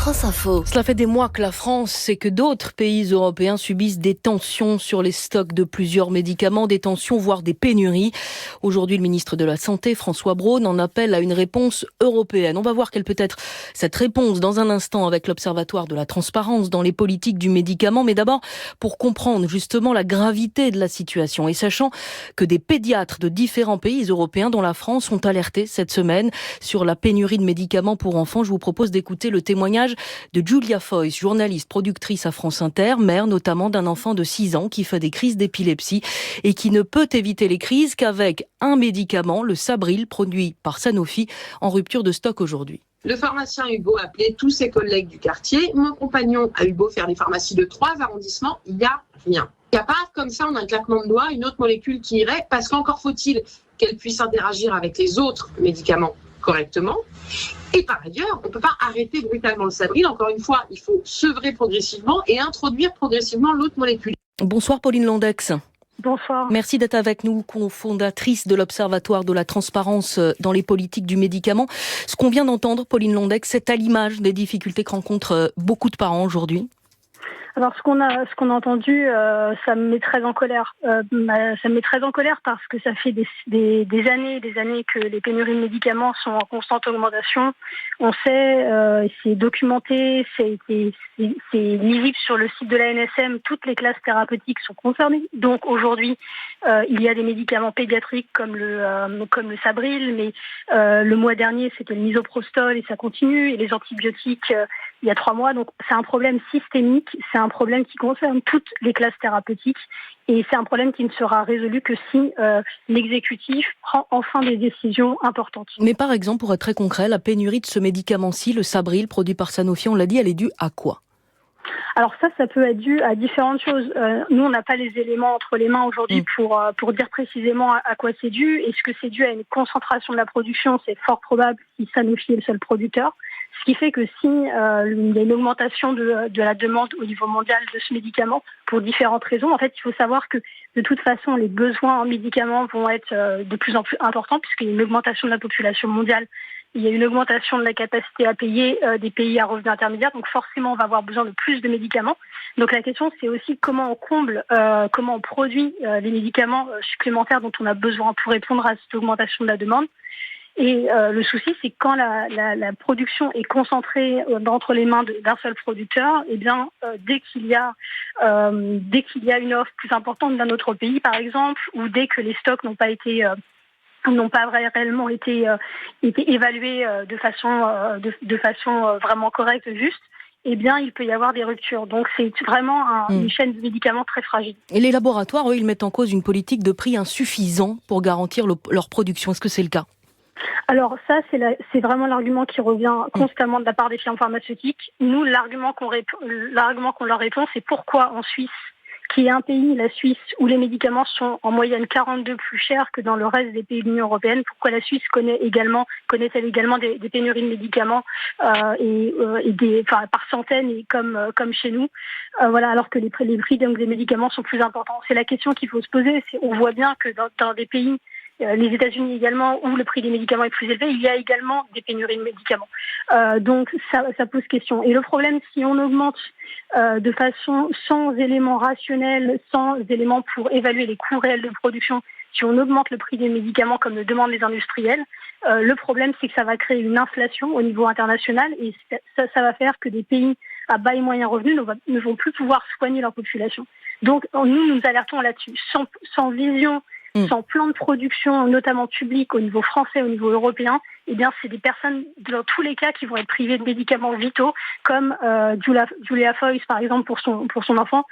France Info. Cela fait des mois que la France et que d'autres pays européens subissent des tensions sur les stocks de plusieurs médicaments, des tensions voire des pénuries. Aujourd'hui, le ministre de la Santé, François Braun, en appelle à une réponse européenne. On va voir quelle peut être cette réponse dans un instant avec l'Observatoire de la transparence dans les politiques du médicament. Mais d'abord, pour comprendre justement la gravité de la situation et sachant que des pédiatres de différents pays européens, dont la France, ont alerté cette semaine sur la pénurie de médicaments pour enfants, je vous propose d'écouter le témoignage de Julia Foyce, journaliste, productrice à France Inter, mère notamment d'un enfant de 6 ans qui fait des crises d'épilepsie et qui ne peut éviter les crises qu'avec un médicament, le Sabril, produit par Sanofi, en rupture de stock aujourd'hui. Le pharmacien a eu beau appeler tous ses collègues du quartier, mon compagnon a eu beau faire des pharmacies de 3 arrondissements, il n'y a rien. Il n'y a pas comme ça, on a un claquement de doigts, une autre molécule qui irait, parce qu'encore faut-il qu'elle puisse interagir avec les autres médicaments correctement. Et par ailleurs, on ne peut pas arrêter brutalement le Sabril. Encore une fois, il faut sevrer progressivement et introduire progressivement l'autre molécule. Bonsoir Pauline Landex. Bonsoir. Merci d'être avec nous, cofondatrice de l'Observatoire de la transparence dans les politiques du médicament. Ce qu'on vient d'entendre, Pauline Landex, c'est à l'image des difficultés que rencontrent beaucoup de parents aujourd'hui. Alors ce qu'on a entendu, ça me met très en colère. Ça me met très en colère parce que ça fait des années et des années que les pénuries de médicaments sont en constante augmentation. On sait, c'est documenté, c'est lisible sur le site de l'ANSM, toutes les classes thérapeutiques sont concernées. Donc aujourd'hui, il y a des médicaments pédiatriques comme le Sabril, mais le mois dernier c'était le misoprostol et ça continue, et les antibiotiques il y a 3 mois. Donc c'est un problème systémique, c'est un problème qui concerne toutes les classes thérapeutiques et c'est un problème qui ne sera résolu que si l'exécutif prend enfin des décisions importantes. Mais par exemple, pour être très concret, la pénurie de ce médicament-ci, le Sabril, produit par Sanofi, on l'a dit, elle est due à quoi ? Alors ça peut être dû à différentes choses. Nous, on n'a pas les éléments entre les mains aujourd'hui pour dire précisément à quoi c'est dû. Est-ce que c'est dû à une concentration de la production ? C'est fort probable si Sanofi est le seul producteur. Ce qui fait que si il y a une augmentation de la demande au niveau mondial de ce médicament, pour différentes raisons, en fait, il faut savoir que de toute façon, les besoins en médicaments vont être de plus en plus importants puisqu'il y a une augmentation de la population mondiale. Il y a une augmentation de la capacité à payer des pays à revenus intermédiaires, donc forcément on va avoir besoin de plus de médicaments. Donc la question c'est aussi comment on comble, comment on produit les médicaments supplémentaires dont on a besoin pour répondre à cette augmentation de la demande. Et le souci c'est que quand la production est concentrée entre les mains d'un seul producteur, eh bien dès qu'il y a une offre plus importante d'un autre pays par exemple, ou dès que les stocks n'ont pas réellement été évalués de façon vraiment correcte et juste, eh bien, il peut y avoir des ruptures. Donc, c'est vraiment une chaîne de médicaments très fragile. Et les laboratoires, eux, ils mettent en cause une politique de prix insuffisant pour garantir leur production. Est-ce que c'est le cas ? Alors ça, c'est vraiment l'argument qui revient constamment de la part des firmes pharmaceutiques. Nous, l'argument qu'on leur répond, c'est pourquoi en Suisse, qui est un pays, la Suisse, où les médicaments sont en moyenne 42 plus chers que dans le reste des pays de l'Union européenne, pourquoi la Suisse connaît-elle également des pénuries de médicaments par centaines et comme chez nous, alors que les prix donc, des médicaments sont plus importants. C'est la question qu'il faut se poser. On voit bien que dans des pays, les États-Unis également, où le prix des médicaments est plus élevé, il y a également des pénuries de médicaments. Donc ça pose question. Et le problème, si on augmente de façon sans éléments rationnels, sans éléments pour évaluer les coûts réels de production, si on augmente le prix des médicaments comme le demandent les industriels, le problème c'est que ça va créer une inflation au niveau international et ça va faire que des pays à bas et moyens revenus ne vont plus pouvoir soigner leur population. Donc nous alertons là-dessus. Sans vision, sans plan de production, notamment public au niveau français, au niveau européen, eh bien, c'est des personnes, dans tous les cas, qui vont être privées de médicaments vitaux, comme Julia Foyce, par exemple, pour son enfant.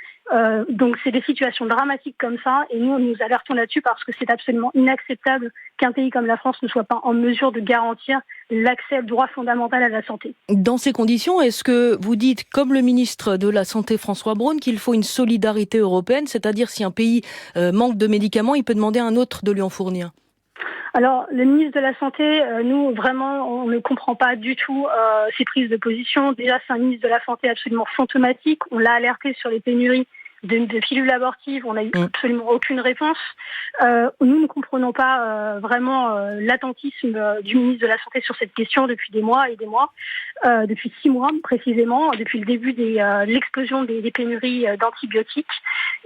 Donc, c'est des situations dramatiques comme ça, et nous alertons là-dessus parce que c'est absolument inacceptable qu'un pays comme la France ne soit pas en mesure de garantir l'accès au droit fondamental à la santé. Dans ces conditions, est-ce que vous dites, comme le ministre de la Santé François Braun, qu'il faut une solidarité européenne, c'est-à-dire si un pays manque de médicaments, il peut demander à un autre de lui en fournir ? Alors, le ministre de la Santé, nous, vraiment, on ne comprend pas du tout ses prises de position. Déjà, c'est un ministre de la Santé absolument fantomatique. On l'a alerté sur les pénuries de pilules abortives, on n'a eu absolument aucune réponse. Nous ne comprenons pas vraiment l'attentisme du ministre de la Santé sur cette question depuis des mois et des mois, depuis 6 mois précisément, depuis le début de l'explosion des pénuries d'antibiotiques,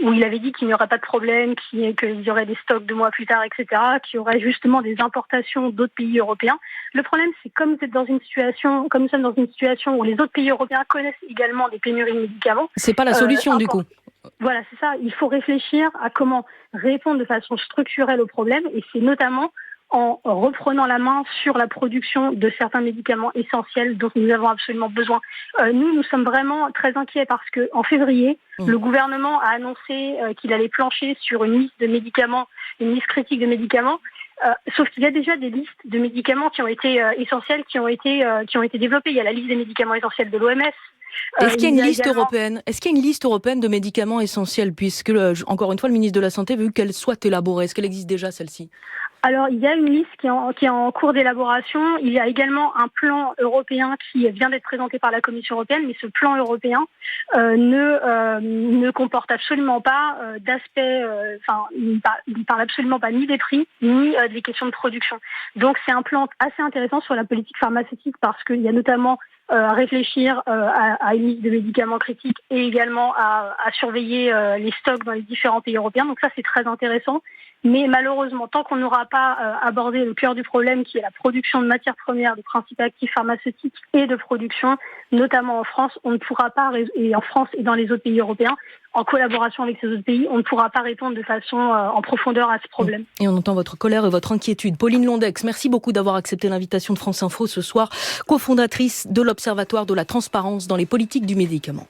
où il avait dit qu'il n'y aurait pas de problème, qu'il y aurait des stocks 2 mois plus tard, etc., qu'il y aurait justement des importations d'autres pays européens. Le problème, c'est comme nous sommes dans une situation où les autres pays européens connaissent également des pénuries de médicaments. C'est pas la solution du coup. Voilà, c'est ça. Il faut réfléchir à comment répondre de façon structurelle au problème, et c'est notamment en reprenant la main sur la production de certains médicaments essentiels dont nous avons absolument besoin. Nous sommes vraiment très inquiets parce qu'en février, le gouvernement a annoncé qu'il allait plancher sur une liste de médicaments, une liste critique de médicaments. Sauf qu'il y a déjà des listes de médicaments qui ont été essentiels, qui ont été développés. Il y a la liste des médicaments essentiels de l'OMS. Est-ce qu'il y a une liste européenne ? Est-ce qu'il y a une liste européenne de médicaments essentiels, puisque encore une fois le ministre de la Santé veut qu'elle soit élaborée. Est-ce qu'elle existe déjà celle-ci ? Alors, il y a une liste qui est en cours d'élaboration. Il y a également un plan européen qui vient d'être présenté par la Commission européenne, mais ce plan européen ne comporte absolument pas d'aspect, il ne parle absolument pas ni des prix, ni des questions de production. Donc, c'est un plan assez intéressant sur la politique pharmaceutique parce qu'il y a notamment à réfléchir à une liste de médicaments critiques et également à surveiller les stocks dans les différents pays européens. Donc ça, c'est très intéressant. Mais malheureusement, tant qu'on n'aura pas abordé le cœur du problème, qui est la production de matières premières, de principes actifs pharmaceutiques et de production, notamment en France, on ne pourra pas, et en France et dans les autres pays européens, en collaboration avec ces autres pays, on ne pourra pas répondre de façon en profondeur à ce problème. Et on entend votre colère et votre inquiétude. Pauline Londex, merci beaucoup d'avoir accepté l'invitation de France Info ce soir, cofondatrice de l'Observatoire de la transparence dans les politiques du médicament.